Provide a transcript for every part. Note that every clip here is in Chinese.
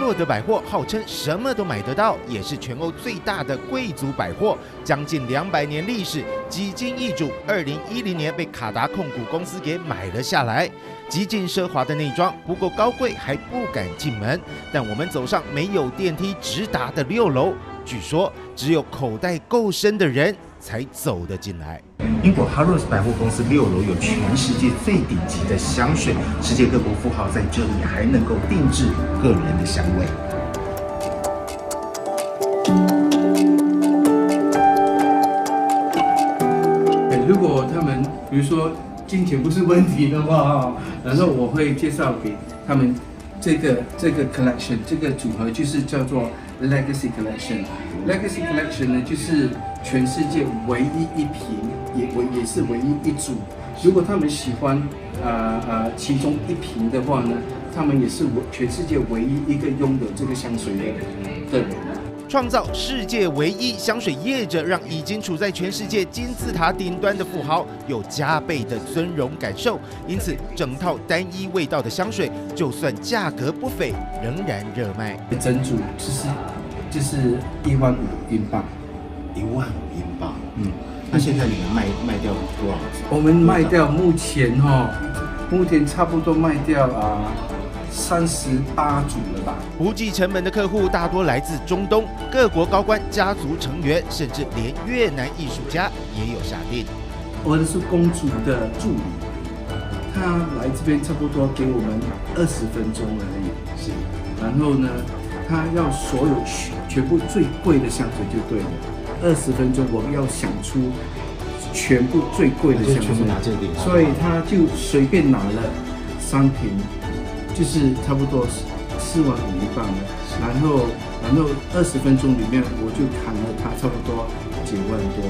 洛德百货号称什么都买得到，也是全欧最大的贵族百货，将近200年历史，几经易主，2010年被卡达控股公司给买了下来。极尽奢华的内装，不够高贵还不敢进门。但我们走上没有电梯直达的6楼，据说只有口袋够深的人才走得进来。英国 Harrods 百货公司6楼有全世界最顶级的香水，世界各国富豪在这里还能够定制个人的香味。如果他们比如说金钱不是问题的话，然后我会介绍给他们这个 collection， 这个组合就是叫做 Legacy Collection。Legacy Collection 呢，就是全世界唯一一瓶，也是唯一一组。如果他们喜欢其中一瓶的话呢，他们也是全世界唯一一个拥有这个香水的人。创造世界唯一香水业者，让已经处在全世界金字塔顶端的富豪有加倍的尊荣感受。因此，整套单一味道的香水，就算价格不菲，仍然热卖。整组就是15000英镑15000英镑。那现在你们卖掉多少？我们卖掉目前差不多卖掉38组了吧。不计成本的客户大多来自中东，各国高官、家族成员，甚至连越南艺术家也有下定。我的是公主的助理，他来这边差不多给我们20分钟而已。是，然后呢，他要所有全部最贵的香水就对了。20分钟我要想出全部最贵的香水，所以他就随便拿了3瓶。就是差不多45000英镑了，然后20分钟里面我就砍了他差不多9万多。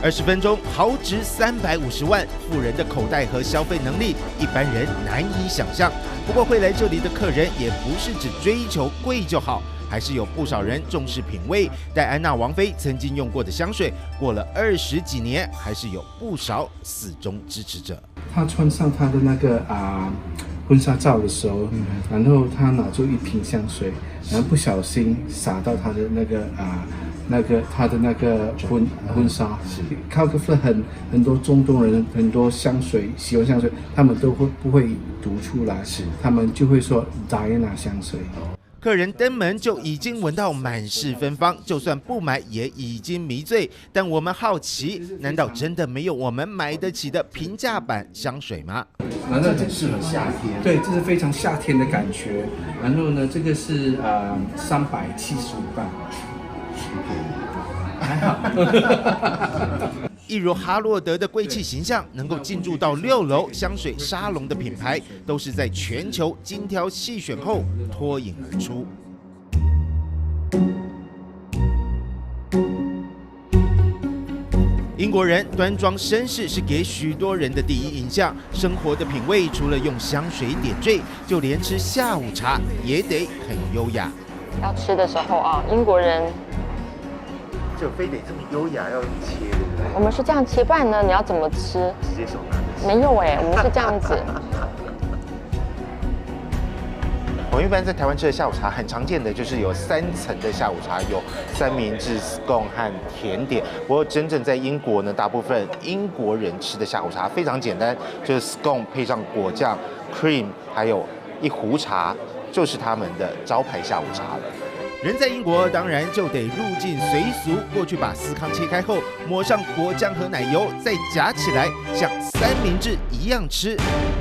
20分钟豪值350万，富人的口袋和消费能力，一般人难以想象。不过会来这里的客人也不是只追求贵就好，还是有不少人重视品味。戴安娜王妃曾经用过的香水，过了20几年，还是有不少死忠支持者。他穿上他的那个婚纱照的时候，然后他拿出一瓶香水，然后不小心洒到他的他的那个婚纱。靠个很多中东人，很多香水喜欢香水，他们都不会读出来，他们就会说 Diana 香水。客人登门就已经闻到满室芬芳，就算不买也已经迷醉。但我们好奇，难道真的没有我们买得起的平价版香水吗？然后很适合夏天，对，这是非常夏天的感觉。然后呢，这个是375磅，还好。一如哈洛德的贵气形象，能够进驻到6楼香水沙龙的品牌，都是在全球精挑细选后脱颖而出。英国人端庄绅士是给许多人的第一印象，生活的品味除了用香水点缀，就连吃下午茶也得很优雅。要吃的时候英国人就非得这么优雅要切，对不对？我们是这样切，不然呢你要怎么吃？直接手拿着吃。没有我们是这样子。我们一般在台湾吃的下午茶，很常见的就是有3层的下午茶，有三明治、scone 和甜点。不过真正在英国呢，大部分英国人吃的下午茶非常简单，就是 scone 配上果酱、cream， 还有一壶茶，就是他们的招牌下午茶了。人在英国，当然就得入境随俗。过去把司康切开后，抹上果酱和奶油，再夹起来，像三明治一样吃。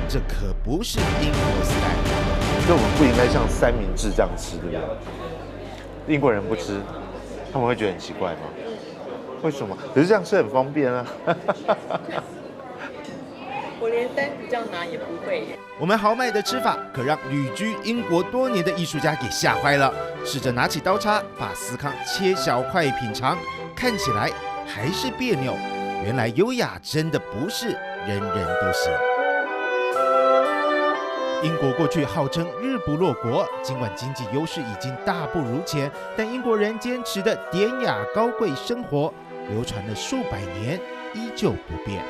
这可不是英国 style。所以我们不应该像三明治这样吃，对不对？英国人不吃，他们会觉得很奇怪吗？为什么？可是这样吃很方便啊。我连单独这样拿也不会耶。我们豪迈的吃法，可让旅居英国多年的艺术家给吓坏了。试着拿起刀叉，把司康切小块品尝，看起来还是别扭。原来优雅真的不是人人都行。英国过去号称日不落国，尽管经济优势已经大不如前，但英国人坚持的典雅高贵生活，流传了数百年，依旧不变。